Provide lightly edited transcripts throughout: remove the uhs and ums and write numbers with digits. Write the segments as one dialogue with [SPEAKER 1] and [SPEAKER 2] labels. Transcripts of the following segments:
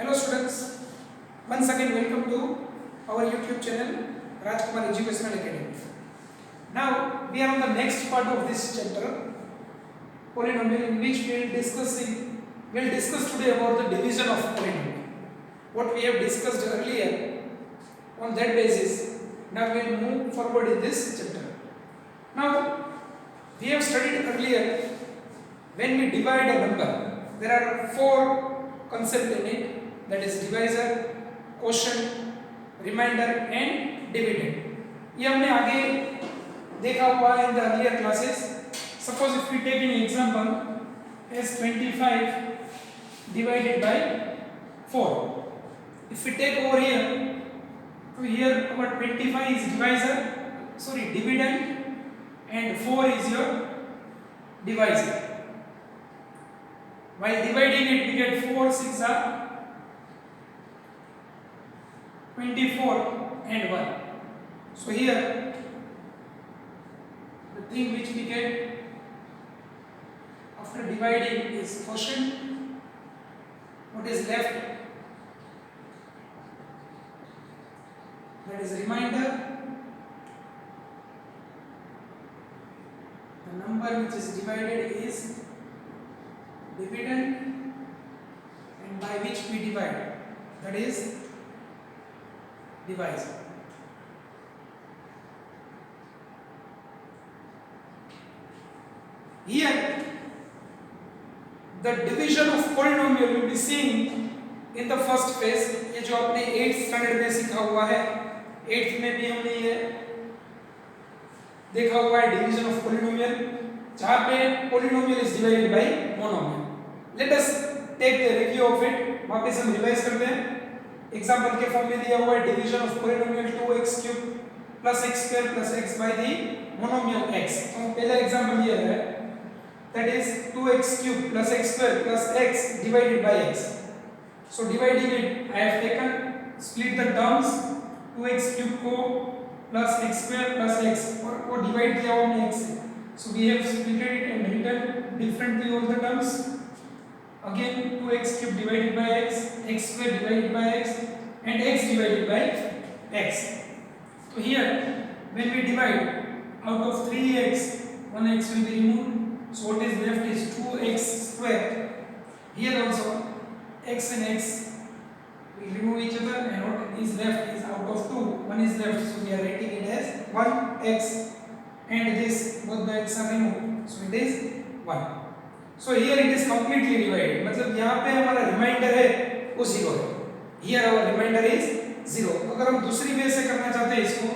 [SPEAKER 1] Hello students, once again welcome to our YouTube channel Rajkumar Educational Academy. Now we are on the next part of this chapter, polynomial, in which we will discuss today about the division of polynomial. What we have discussed earlier, on that basis, now we will move forward in this chapter. Now we have studied earlier, when we divide a number, there are four concepts in it. That is divisor, quotient, remainder and dividend. ये हमने आगे देखा हुआ है in the earlier classes. Suppose if we take an example as 25 divided by 4. If we take over here, so here our 25 is dividend and 4 is your divisor. While dividing it, we get 4 6 are 24 and 1. So here the thing which we get after dividing is quotient. What is left? That is remainder. The number which is divided is dividend, and by which we divide, that is divisor. Here the division of polynomial will be seen in the first phase. ये जो आपने 8th standard में सीखा हुआ है, 8th में भी हमने ये देखा हुआ है डिवीजन ऑफ पोलिनोमियल, जहां पे polynomial is divided by monomial. Let us take the review of it. वापस हम रिवाइज करते हैं. एग्जांपल के फॉर्म में दिया हुआ है division of polynomial 2x³ + x² + x by the monomial x. तो पहला एग्जांपल ये है, that is 2x³ + x² + x divided by x. So dividing it, I have taken split the terms 2x³ को plus x² plus x और को divide किया हमने x से. So we have split it and written differently all the terms. Again 2x³ divided by x, x² divided by x and x divided by x. So here when we divide, out of 3x, 1x will be removed. So what is left is 2x². Here also x and x will remove each other, and what is left is out of 2, 1 is left, so we are writing it as 1x, and this both the x are removed, so it is 1. So here it is completely divided. मतलब यहाँ पे हमारा reminder है वो 0 है. Here our remainder is 0. अगर हम दूसरी वे से करना चाहते हैं इसको,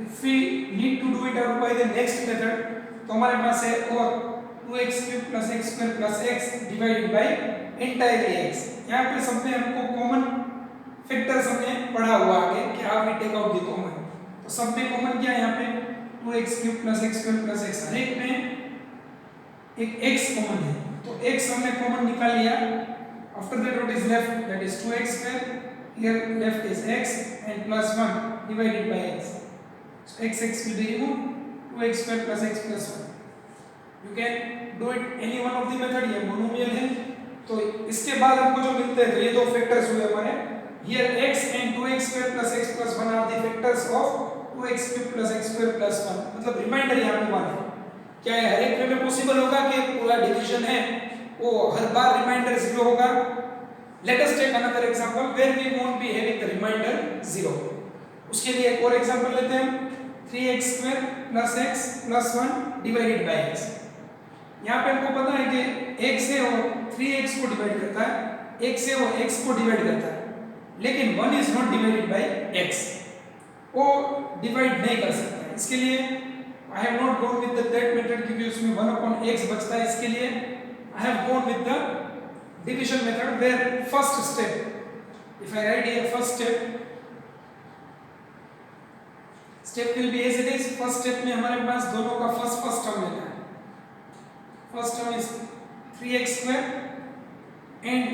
[SPEAKER 1] if we need to do it out by the next method, तो हमारे पास है और 2x³ + x² + x divided by entirely x. यहाँ पे सब में हमको कॉमन फैक्टर्स हमने पढ़ा हुआ आगे कि how we take out the common. तो सब में कॉमन क्या है यहाँ पे 2x³ + x² + x. हर एक में एक x कॉमन है, तो x हमने कॉमन निकाल लिया. After that what is left, that is 2x². Here left is x and plus 1 divided by x. So x will be removed, 2x² + x + 1. You can do it any one of the method. ये monomial है, तो इसके बाद हमको जो मिलते हैं, तो ये दो फैक्टर्स हुए हमारे. Here x and 2x² + x + 1 are the factors of 2x³ + x² + 1. मतलब रिमाइंडर यहाँ पे 1 है. क्या है, हर एक में पॉसिबल होगा कि पूरा डिवीजन है वो हर बार रिमाइंडर 0 होगा. Let us take another example where we won't be having the remainder 0. उसके लिए एक और एग्जांपल लेते हैं. 3x² + x + 1 divided by x. यहाँ पे हमको पता है कि x से वो 3x को डिवाइड करता है, x से वो x को डिवाइड करता है, लेकिन 1 is not divided by x. वो डिवाइड नहीं कर सकता. इसके लिए I have not gone with that method क्योंकि उसमें 1/x बचता है. इसके लिए I have gone with the division method where first step, if I write here first step will be as it is. first step में हमारे पास दोनों का first term लेना है. first term is 3x² and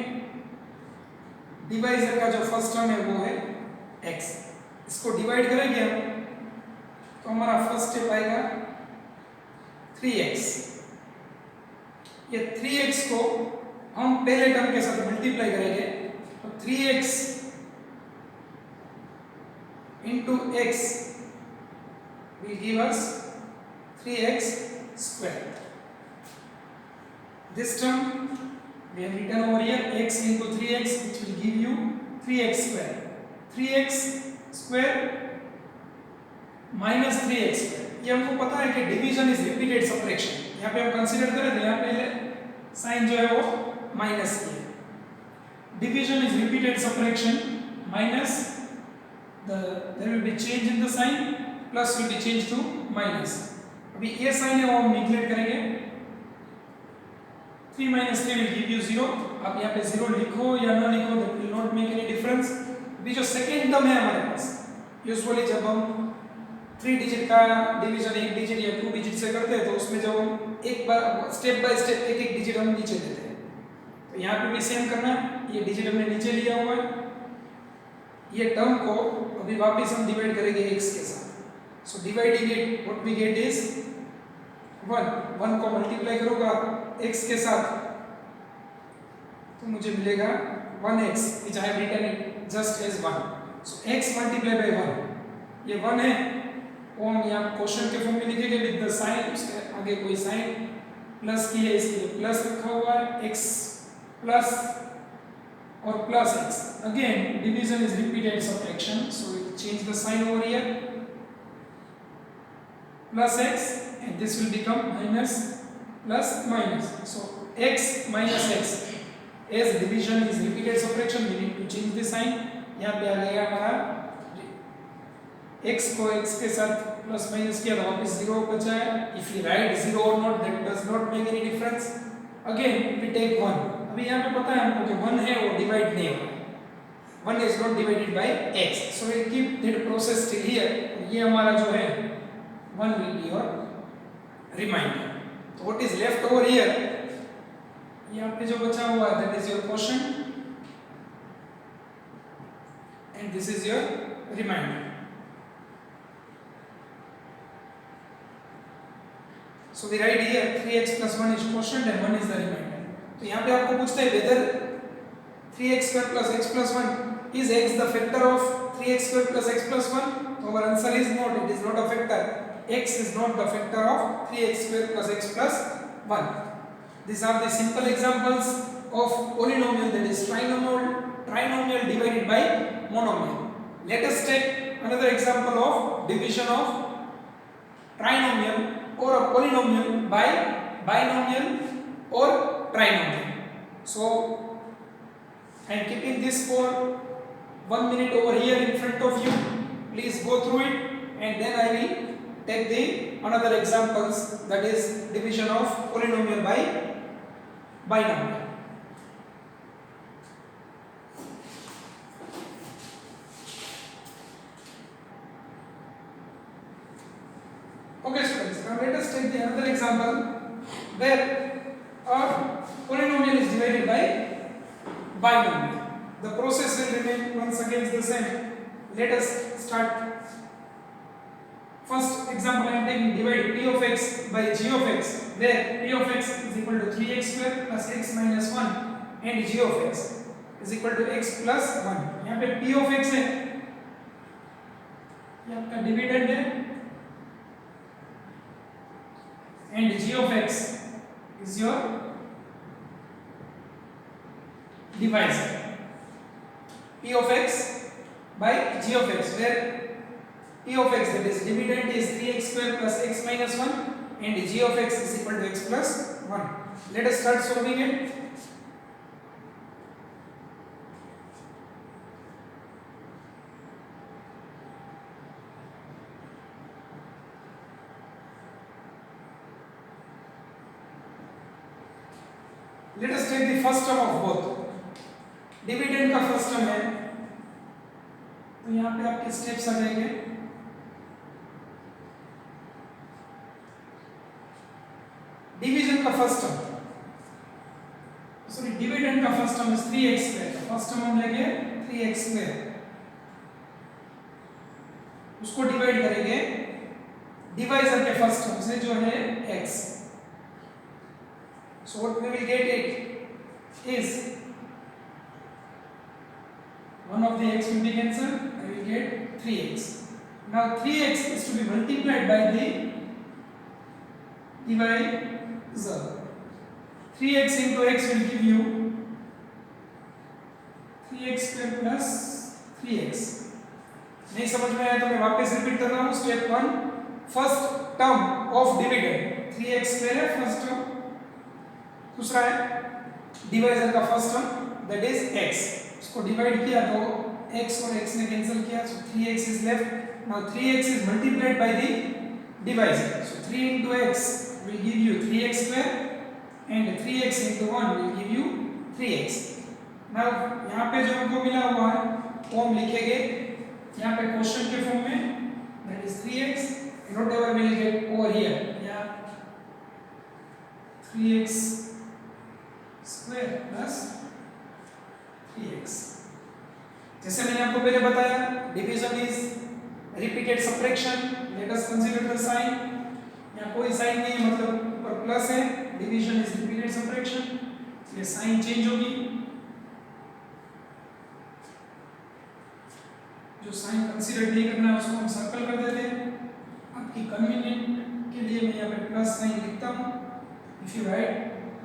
[SPEAKER 1] divisor का जो first term है वो है x. इसको डिवाइड करेंगे हम, तो हमारा फर्स्ट स्टेप आएगा 3x. ये 3x को हम पहले टर्म के साथ मल्टीप्लाई करेंगे, तो 3x into x will give us 3x square. This term we have written over here x into 3x, which will give you 3x square. 3x square minus 3x square. ये हमको पता है कि division is repeated subtraction. यहाँ पे हम consider करें तो यहाँ पे साइन जो है वो माइनस की है. Division is repeated subtraction minus there will be change in the sign, plus will be changed to minus. अभी ये साइन है वो हम निगलेक्ट करेंगे. 3 minus 3 will give you 0. आप यहाँ पे 0 लिखो या ना लिखो that will not make any difference. अभी जो सेकेंड टर्म है हमारे पास, यूजुअली जब हम 3 डिजिट का डिवीजन 1 डिजिट या 2 डिजिट से करते हैं तो उसमें जब हम एक बार स्टेप बाय स्टेप एक एक डिजिट हम नीचे लेते हैं, तो यहाँ पे भी सेम करना है. ये डिजिट हमने नीचे लिया हुआ है. ये टर्म को अभी वापस हम डिवाइड करेंगे x के साथ. So dividing it what we get is 1 को मल्टीप्लाई करूंगा x के साथ तो मुझे मिलेगा 1x, which I have written it just as 1. so x multiplied by 1, ये 1 है वो हम यहाँ क्वेश्चन के फॉर्म में लिखेंगे विद द साइन. उसके आगे कोई साइन प्लस की है इसलिए प्लस रखा हुआ है. x प्लस और plus x. Again division is repeated subtraction, so we will change the sign over here. Plus x and this will become minus plus minus. So x minus x. As division is repeated subtraction, we need to change the sign. यहाँ पे आ गया हमारा x को x के साथ plus minus किया तो वापस 0 बचा है. If we write 0 or not, that does not make any difference. Again we take 1. अभी यहाँ पे पता है हमको कि 1 है वो डिवाइड नहीं होगा. 1 is not divided by x. So we keep that process till here. ये हमारा जो है 1 will be your remainder. So what is left over here? यहाँ पे जो बचा हुआ है that is your quotient and this is your remainder. So we write here 3x plus 1 is quotient and 1 is the remainder. तो यहाँ पे आपको पूछते हैं whether 3x square plus x plus 1 is x the factor of 3x square plus x plus 1? So our answer is not. It is not a factor. X is not the factor of 3x square plus x plus 1. These are the simple examples of polynomial, that is trinomial divided by monomial. Let us take another example of division of trinomial or a polynomial by binomial or trinomial. So I am keeping this for 1 minute over here in front of you. Please go through it and then I will take the another examples, that is division of polynomial by binomial. Okay students, now let us take the another example where a polynomial is divided by binomial. The process will remain once again the same. Let us start. First example I am taking, divide p of x by g of x, where p of x is equal to 3x square plus x minus 1 and g of x is equal to x plus 1. यहाँ पे p of x है, ये आपका dividend है, and g of x is your divisor. P of x by g of x, where p of x, that is dividend, is 3x square plus x minus 1 and g of x is equal to x plus 1. Let us start solving it. Let us take the first term of both. Dividend का first term है तो यहाँ पे आपके steps आ जाएंगे. Division का first term, sorry dividend का first term is 3x square. First term हम लेंगे 3x स्क्वायर, उसको डिवाइड करेंगे डिवाइजर के फर्स्ट टर्म से जो है x. So what we will get it is One of the x will be cancelled. I will get 3x. Now 3x is to be multiplied by the divisor. 3x into x will give you 3x square plus 3x. नहीं समझ में आया तो मैं वापस repeat कर रहा हूँ. Step 1, first term of dividend 3x square है फर्स्ट टर्म. दूसरा है डिवाइजर का first term that is x. इसको डिवाइड किया तो x और x ने कैंसिल किया, सो 3x is left. Now 3x is multiplied by the divisor, so 3 into x will give you 3x square and 3x into 1 will give you 3x. now यहाँ पे जो हमको मिला हुआ है वो हम लिखेंगे यहाँ पे क्वेश्चन के फॉर्म में, that is 3x and whatever we will get over here, yeah, 3x square plus 3x. जैसे मैंने आपको पहले बताया division is repeated subtraction. Let us consider the sign. यहाँ कोई साइन नहीं है, मतलब ऊपर प्लस है. डिवीजन इज रिपीटेड सब्ट्रैक्शन, ये साइन चेंज होगी. जो साइन कंसीडर नहीं करना है उसको हम सर्कल कर देते हैं. आपकी कन्वीनियंट के लिए मैं यहाँ पे प्लस साइन लिखता हूँ. इफ यू राइट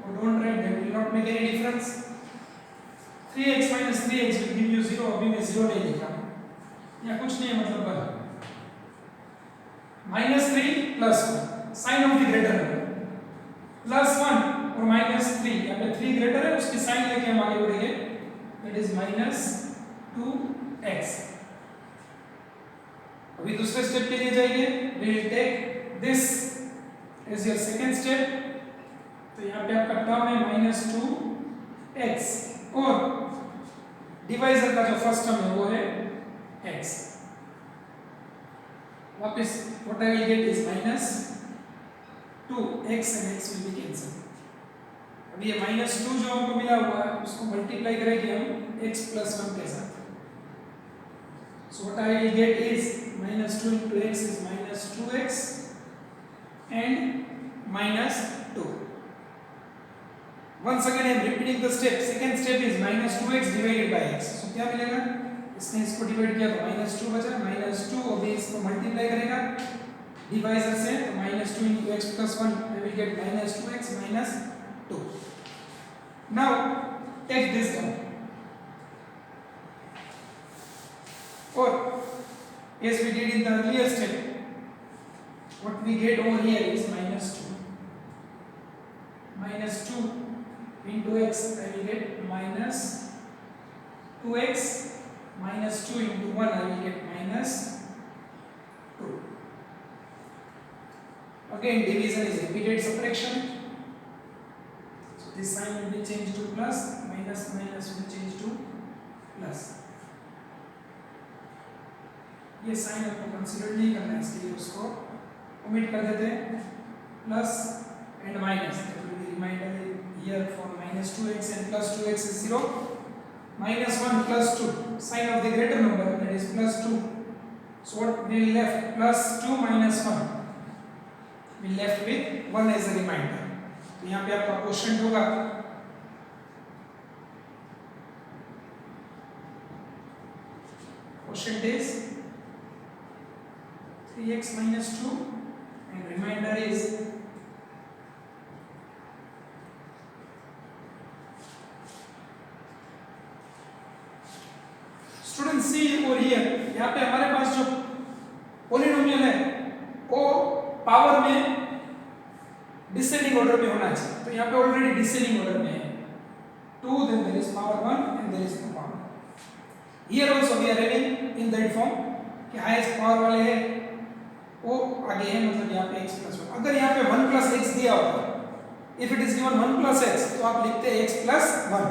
[SPEAKER 1] और don't write that will not make any difference. 3x minus 3x will give you 0. अभी मैं 0 नहीं लिख रहा हूँ, यहाँ कुछ नहीं है, मतलब -3 plus 1 sign of the greater number plus 1 और -3, यहाँ पे 3 ग्रेटर है उसकी साइन लेके हम आगे बढ़ेंगे. That is -2x. अभी दूसरे स्टेप के लिए जाइए. We will take this as your second step. तो यहाँ पे आपका टर्म है -2x और डिवाइजर का जो फर्स्ट टर्म है वो है x. वापस what I will get is -2x and x will be cancelled. अब ये -2 जो हमको मिला हुआ है उसको मल्टीप्लाई करेंगे हम x plus 1 के साथ. So what I will get is -2 into x is -2x and -2. Once again I am repeating the step. Second step is -2x divided by x. So क्या मिलेगा? इसने इसको डिवाइड किया तो -2 बचा. -2 अभी इसको मल्टीप्लाई करेगा डिवाइजर से तो -2 into x plus 1 I will get -2x minus 2. Now take this down. Or as we did in the earlier step, what we get over here is -2. -2 into x I will get -2x minus 2 into 1 I will get -2. Again division is repeated subtraction, so this sign will be changed to plus, minus minus will change to plus. ये sign आपको consider नहीं करना है, इसलिए उसको omit कर देते हैं. Plus and minus, that will be reminder here for -2x and plus 2x is 0. -1 plus 2, sign of the greater number, that is plus 2. So what we left, plus 2 minus 1, we left with 1 as a reminder. तो यहाँ पे आपका question होगा question is 3x minus 2 and reminder is student सी और here. यहाँ पे हमारे पास जो पॉलिनोमियल है वो पावर में डिसेंडिंग ऑर्डर में होना चाहिए. तो यहाँ पे ऑलरेडी डिसेंडिंग ऑर्डर में है 2, then there is power 1 and there is no power. Here also we are having in that form कि हाईएस्ट पावर वाले है वो आगे है, मतलब यहाँ पे x plus 1. अगर यहाँ पे 1 plus x दिया होता, if it is given 1 plus x, तो आप लिखते हैं x plus 1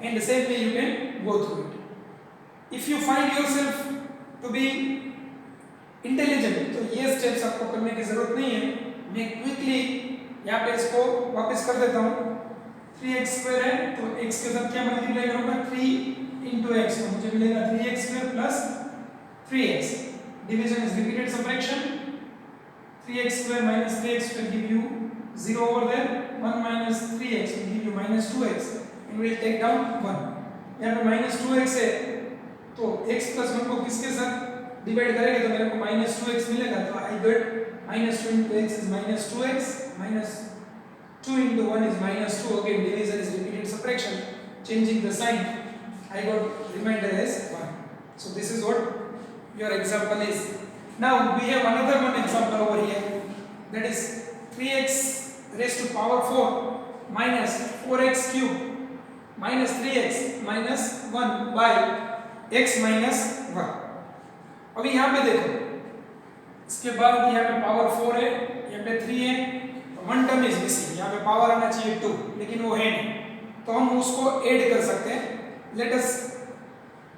[SPEAKER 1] and the same way you can go through it. If you find yourself to be intelligent, तो ये steps आपको करने की जरूरत नहीं है. मैं क्विकली यहाँ पे इसको वापस कर देता हूँ. 3x स्क्वायर है तो x के साथ क्या मल्टीप्लाई करूँगा, 3 into x, तो मुझे मिलेगा 3x square plus 3x. Division is repeated subtraction. 3x square minus 3x will give you 0 over there. 1 minus 3x will give you minus 2x and we will take down 1. यहाँ पे minus 2x है तो x plus 1 को किसके साथ divide करेंगे तो मेरे को -2x मिलेगा, तो I get -2 into x is -2x, -2 into 1 is -2. Again division is repeated subtraction, changing the sign, I got remainder as 1. So this is what your example is. Now we have another one example over here, that is 3x raised to power 4 minus 4x cube minus 3x minus 1 by x minus 1. अभी यहाँ पे देखो, इसके बाद यहाँ पे power 4 है, यहाँ पे 3 है, तो 1 टर्म इज मिसिंग, यहाँ पे पावर आना चाहिए 2, लेकिन वो है नहीं, तो हम उसको ऐड कर सकते हैं. Let us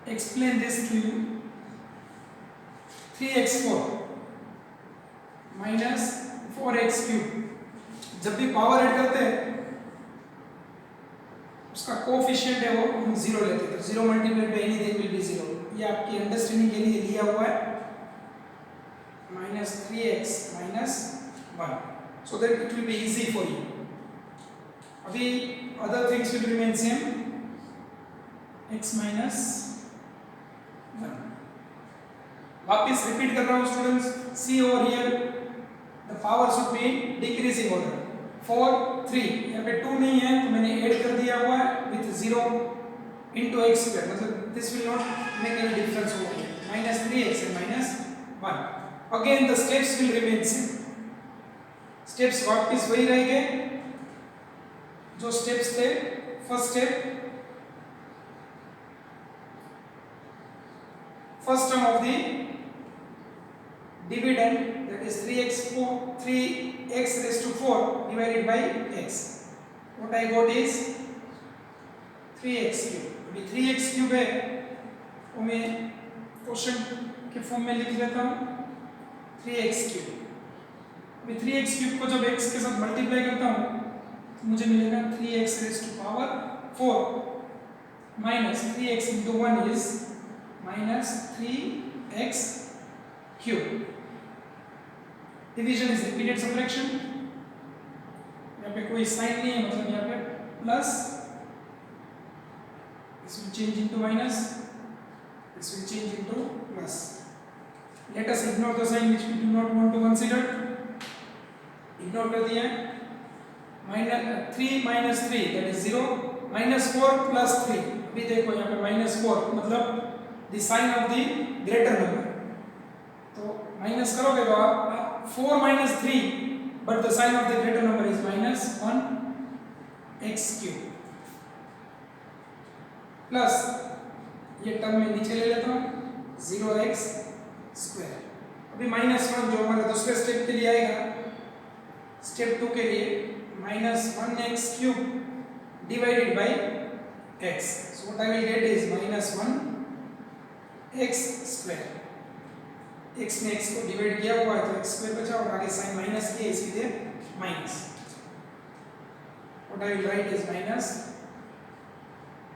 [SPEAKER 1] explain this to you. 3x4 minus 4x cube, जब भी पावर ऐड करते हैं उसका कोफिशिएंट है वो हम 0 लेते हैं, तो 0 multiplied by anything will be 0. ये आपकी अंडरस्टैंडिंग के लिए लिया हुआ है. -3x minus 1, so that it will be easy for you. अभी other things will remain same. x minus 1. वापस रिपीट कर रहा हूँ students. see over here the power should be decreasing order. 4 3, यहाँ पे 2 नहीं है तो मैंने ऐड कर दिया हुआ है with 0 into x square, मतलब this will not make any difference over here. -3x and -1. Again the steps will remain same. steps वापस वही रहेंगे जो steps थे. first step, first term of the dividend, that is 3x raised to 4 divided by x. what I got is 3x cube. अभी 3x cube है वो मैं question के फॉर्म में लिख लेता हूँ 3x cube. अभी 3x cube को जब x के साथ मल्टीप्लाई करता हूँ तो मुझे मिलेगा 3x raised to power 4 minus 3x into 1 is minus 3x cube. Division is repeated subtraction. यहाँ पे कोई साइन नहीं है, मतलब यहाँ पे plus, this will change into minus, this will change into plus. Let us ignore the sign which we do not want to consider. Ignore कर दिया. -3 minus 3 that is 0, -4 plus 3. अभी देखो यहाँ पे -4 मतलब the sign of the greater number. तो minus करोगे तो आप 4 minus 3, but the sign of the greater number is -1x cube plus ये टर्म में नीचे ले लेता हूँ 0x स्क्वायर. अभी -1 जो हमारे दूसरे स्टेप के लिए आएगा, स्टेप 2 के लिए -1x cube divided by x. so what I will get is -1x square. x ने x को डिवाइड किया हुआ है तो x स्क्वायर बचा और आगे साइन माइनस किया इसलिए minus. what I will write is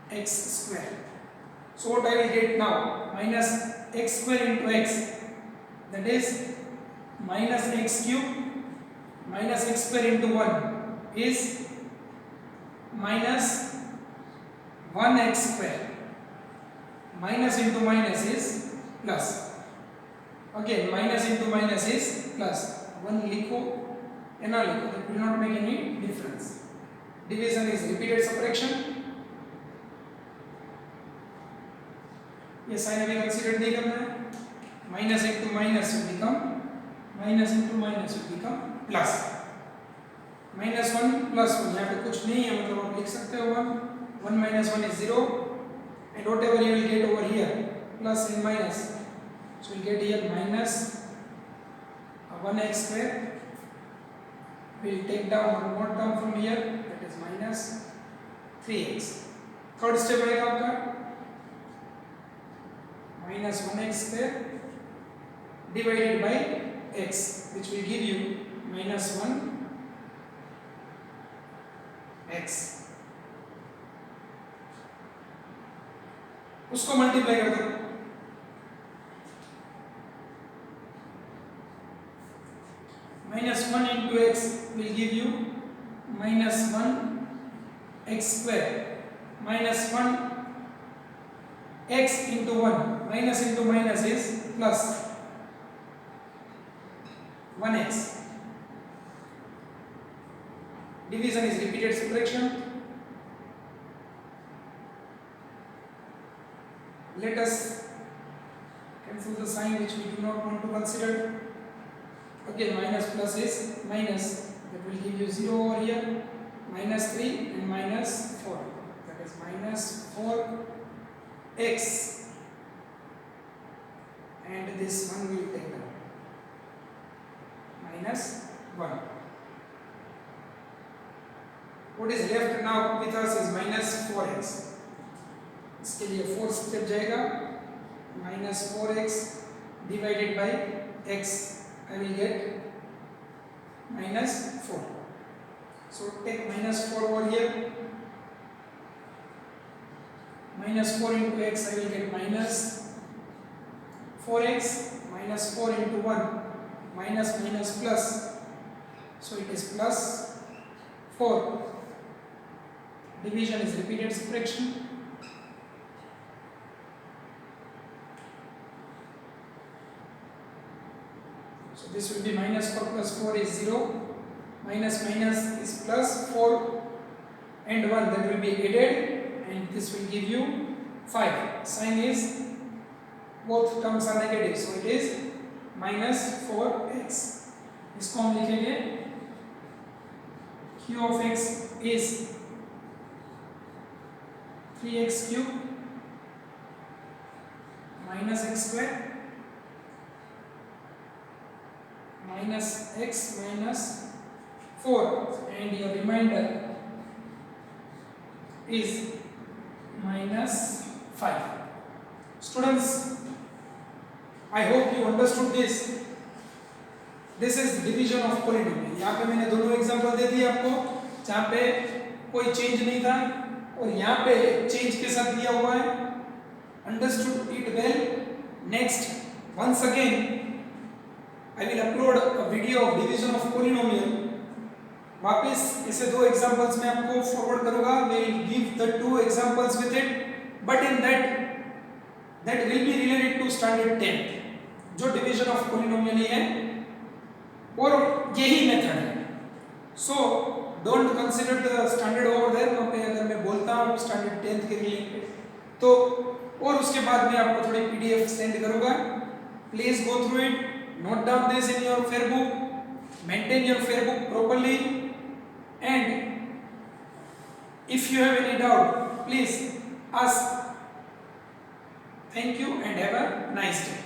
[SPEAKER 1] -x square. so what I will get now, minus x square into x, that is minus x cube minus x square into 1 is minus 1x square. minus into minus is plus. again minus into minus is plus. 1 लिखो या ना लिखो, it will not make any difference. division is repeated subtraction. ये sign अभी consider नहीं करना है. Minus into minus will become minus into minus will become plus. -1 plus 1, यहाँ पे कुछ नहीं है मतलब आप लिख सकते हो 1 minus 1 is 0 and whatever you will get over here plus and minus, so you will get here minus 1x square. we will take down one more term from here, that is minus 3x. Third step आएगा आपका minus 1x square divided by x, which will give you minus 1x. उसको multiply कर दो. -1 into x will give you -1x square. -1 x into 1 minus into minus is plus 1x. Division is repeated subtraction. Let us cancel the sign which we do not want to consider. Again minus plus is minus, that will give you 0 over here, minus 3 and minus 4, that is minus 4x, and this one will take down minus 1. What is left now with us is minus 4x. इसके लिए 4 step जाएगा, minus 4x divided by x, I will get minus 4. So take minus 4 over here, minus 4 into x, I will get minus 4x, minus 4 into 1, minus minus plus, so it is plus 4. Division is repeated subtraction. So this will be minus 4 plus 4 is 0, minus minus is plus 4 and 1, that will be added, and this will give you 5. Sign is, both terms are negative, so it is minus 4x. इसको हम लिखेंगे q of x is 3x cube minus x square minus x minus 4, and your remainder is minus 5. Students, I hope you understood this. This is division of polynomial. यहाँ पे मैंने दोनों example दे दिए आपको, जहाँ पे कोई चेंज नहीं था और यहाँ पे चेंज के साथ दिया हुआ है. Understood it well? Next, once again I will upload a video of division of polynomial. वापस ऐसे दो एग्जांपल्स मैं आपको फॉरवर्ड करूंगा. We will give the 2 examples with it, but in that will be related to standard 10, जो division of polynomial ही है और यही मेथड है. So don't consider the standard over there. वहाँ पे अगर मैं बोलता हूँ standard 10th के रिलेटेड तो, और उसके बाद मैं आपको थोड़ी PDF सेंड करूंगा. Please go through it. Note down this in your fair book, maintain your fair book properly, and if you have any doubt, please ask. Thank you and have a nice day.